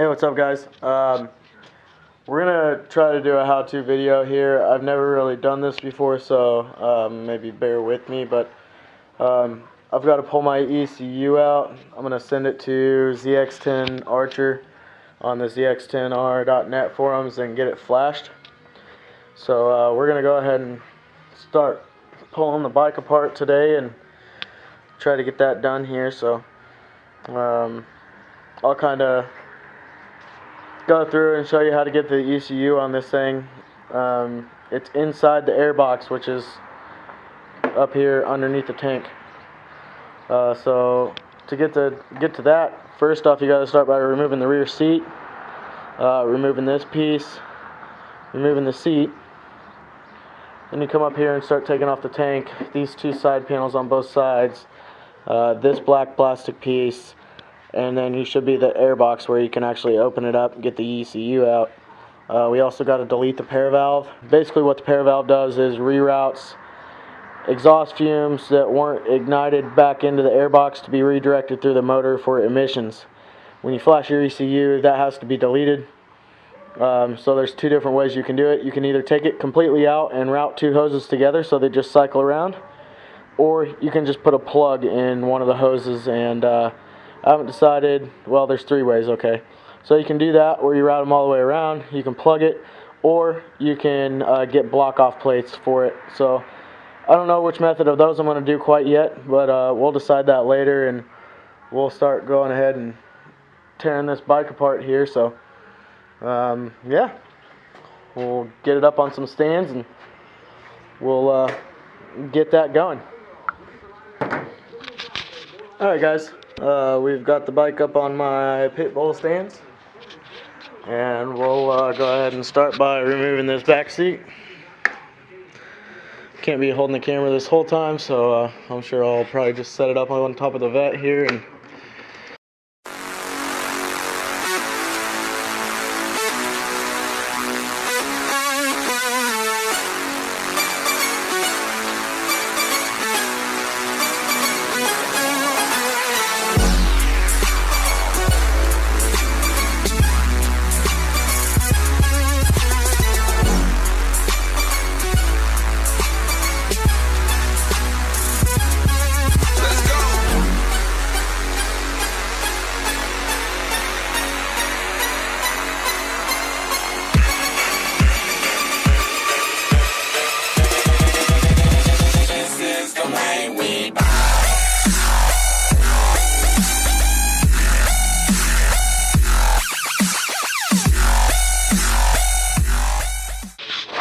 Hey, what's up, guys? We're gonna try to do a how-to video here. I've never really done this before, so maybe bear with me, but I've got to pull my ECU out. I'm gonna send it to ZX-10 Archer on the ZX-10r.net forums and get it flashed. So we're gonna go ahead and start pulling the bike apart today and try to get that done here. So I'll kind of go through and show you how to get the ECU on this thing. It's inside the airbox, which is up here underneath the tank. So to get to that, first off, you got to start by removing the rear seat, removing this piece, removing the seat. Then you come up here and start taking off the tank, these two side panels on both sides, this black plastic piece, and then you should be the airbox where you can actually open it up and get the ECU out. We also got to delete the pair valve. Basically what the pair valve does is reroutes exhaust fumes that weren't ignited back into the airbox to be redirected through the motor for emissions. When you flash your ECU, that has to be deleted. So there's two different ways you can do it. You can either take it completely out and route two hoses together so they just cycle around, or you can just put a plug in one of the hoses. And I haven't decided, well, there's three ways, okay. So you can do that, or you route them all the way around. You can plug it, or you can get block-off plates for it. So I don't know which method of those I'm going to do quite yet, but we'll decide that later, and we'll start going ahead and tearing this bike apart here. So yeah, we'll get it up on some stands and we'll get that going. Alright, guys, we've got the bike up on my pit bull stands, and we'll go ahead and start by removing this back seat. Can't be holding the camera this whole time, so I'm sure I'll probably just set it up on top of the vet here and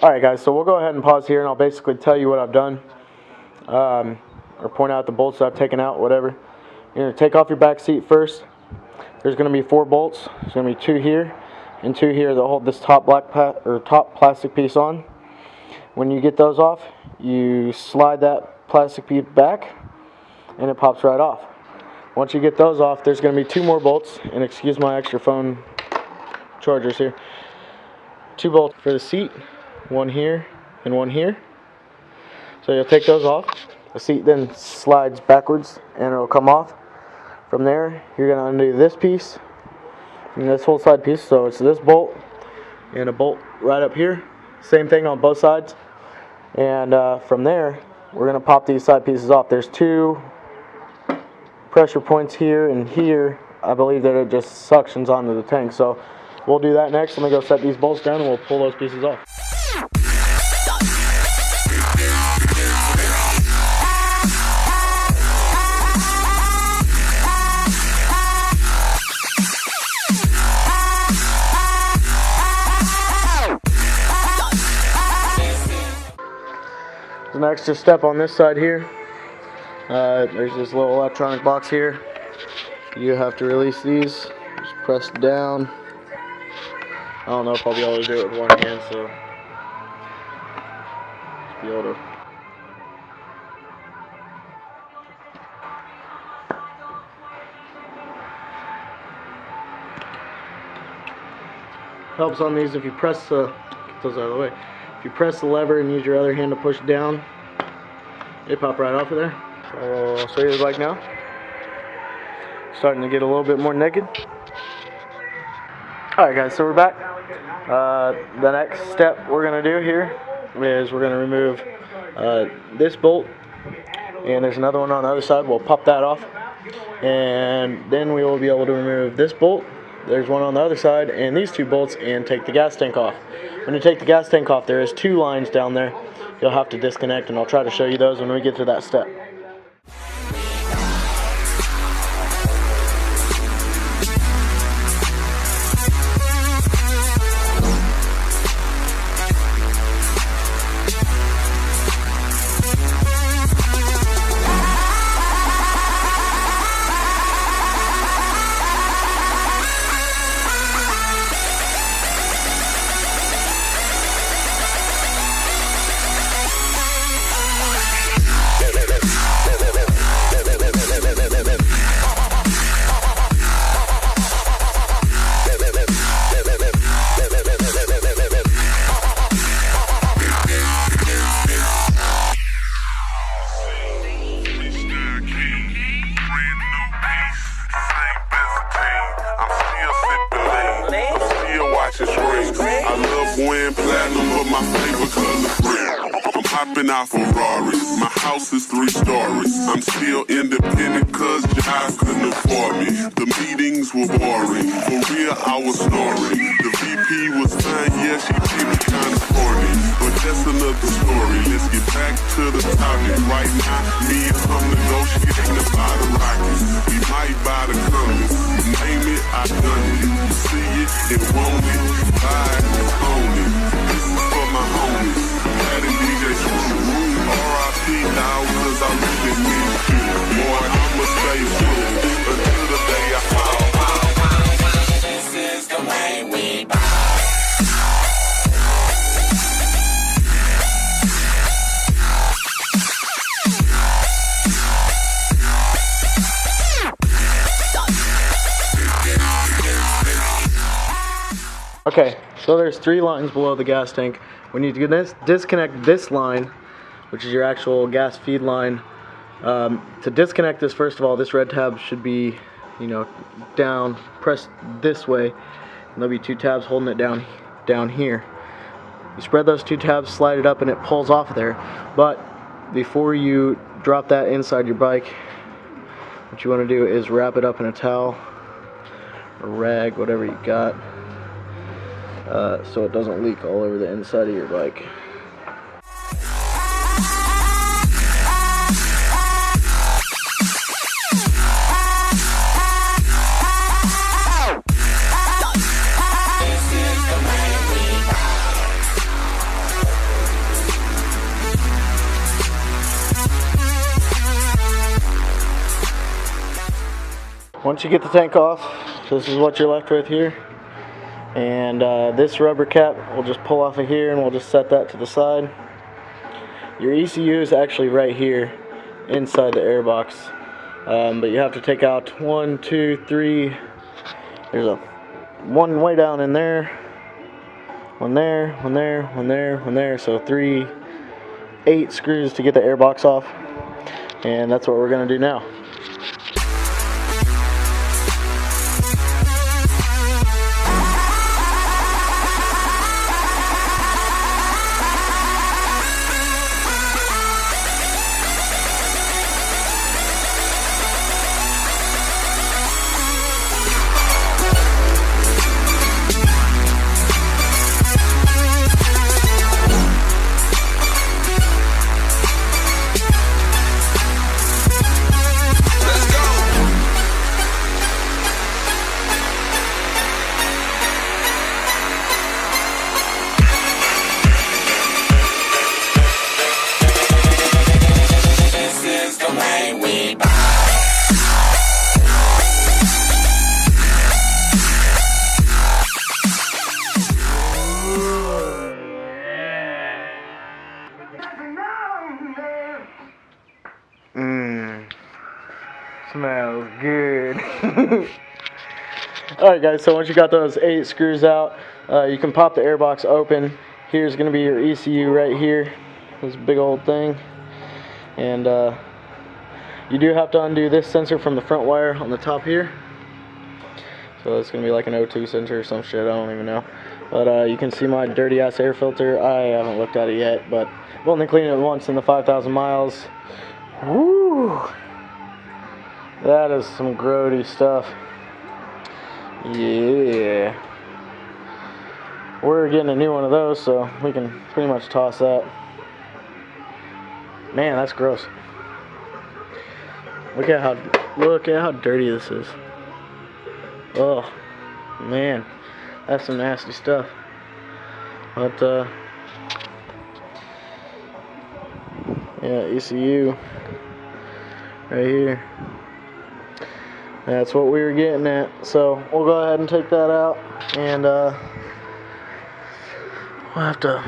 Alright, guys, so we'll go ahead and pause here, and I'll basically tell you what I've done, or point out the bolts that I've taken out, whatever. You're going to take off your back seat first. There's going to be 4 bolts. There's going to be 2 here and 2 here that hold this top top plastic piece on. When you get those off, you slide that plastic piece back, and it pops right off. Once you get those off, there's going to be 2 more bolts, and excuse my extra phone chargers here. 2 bolts for the seat. 1 here and 1 here. So you'll take those off. The seat then slides backwards and it'll come off. From there, you're going to undo this piece and this whole side piece. So it's this bolt and a bolt right up here. Same thing on both sides. And from there, we're going to pop these side pieces off. There's 2 pressure points here and here. I believe that it just suctions onto the tank. So we'll do that next. Let me go set these bolts down and we'll pull those pieces off. There's an extra step on this side here. There's this little electronic box here. You have to release these. Just press down. I don't know if I'll be able to do it with one hand, so just be able to. Helps on these if you press get those out of the way. If you press the lever and use your other hand to push down, they pop right off of there. So I'll show you the bike now. Starting to get a little bit more naked. Alright guys, so we're back. The next step we're going to do here is we're going to remove this bolt, and there's another one on the other side. We'll pop that off, and then we will be able to remove this bolt. There's one on the other side, and these two bolts, and take the gas tank off. When you take the gas tank off, there is two lines down there you'll have to disconnect, and I'll try to show you those when we get to that step. Hopping out Ferraris, my house is 3 stories. I'm still independent cause jobs couldn't afford me. The meetings were boring, for real I was snoring. The VP was fine, yeah she made me kinda corny, but that's another story. Let's get back to the topic. Right now, me and I'm negotiating about the Rockets. We might buy the Cummins, name it, I done it. You see it, and want it, buy it, own it. This is for my homies. R.I.P. now, cause I really need you. Boy, I'ma stay true until the day I fall. This is the way we buy. Okay, so there's 3 lines below the gas tank. We need to disconnect this line, which is your actual gas feed line. To disconnect this, first of all, this red tab should be, down, pressed this way, and there'll be 2 tabs holding it down here. You spread those 2 tabs, slide it up, and it pulls off there. But before you drop that inside your bike, what you want to do is wrap it up in a towel, or rag, whatever you got, so it doesn't leak all over the inside of your bike. Once you get the tank off, this is what you're left with here. And this rubber cap we'll just pull off of here, and we'll just set that to the side. Your ECU is actually right here inside the airbox, but you have to take out 1, 2, 3. There's one way down in there, one there, one there, one there, one there. So 8 screws to get the airbox off, and that's what we're going to do now. Smells good. Alright guys, so once you got those 8 screws out, you can pop the airbox open. Here's going to be your ECU right here, this big old thing. And you do have to undo this sensor from the front wire on the top here. So it's going to be like an O2 sensor or some shit, I don't even know. But you can see my dirty ass air filter. I haven't looked at it yet, but I've only cleaned it once in the 5,000 miles. Woo! That is some grody stuff. Yeah. We're getting a new one of those, so we can pretty much toss that. Man, that's gross. Look at how dirty this is. Oh, man. That's some nasty stuff. But, yeah, ECU. Right here. That's what we were getting at. So, we'll go ahead and take that out. And, we'll have to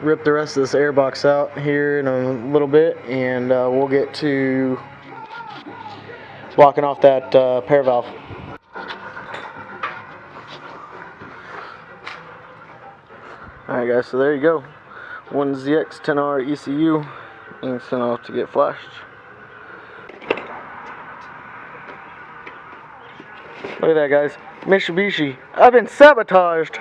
rip the rest of this airbox out here in a little bit. And, we'll get to blocking off that pair valve. Alright guys, so there you go. One ZX-10r ECU and sent off to get flashed. Look at that guys. Mitsubishi. I've been sabotaged.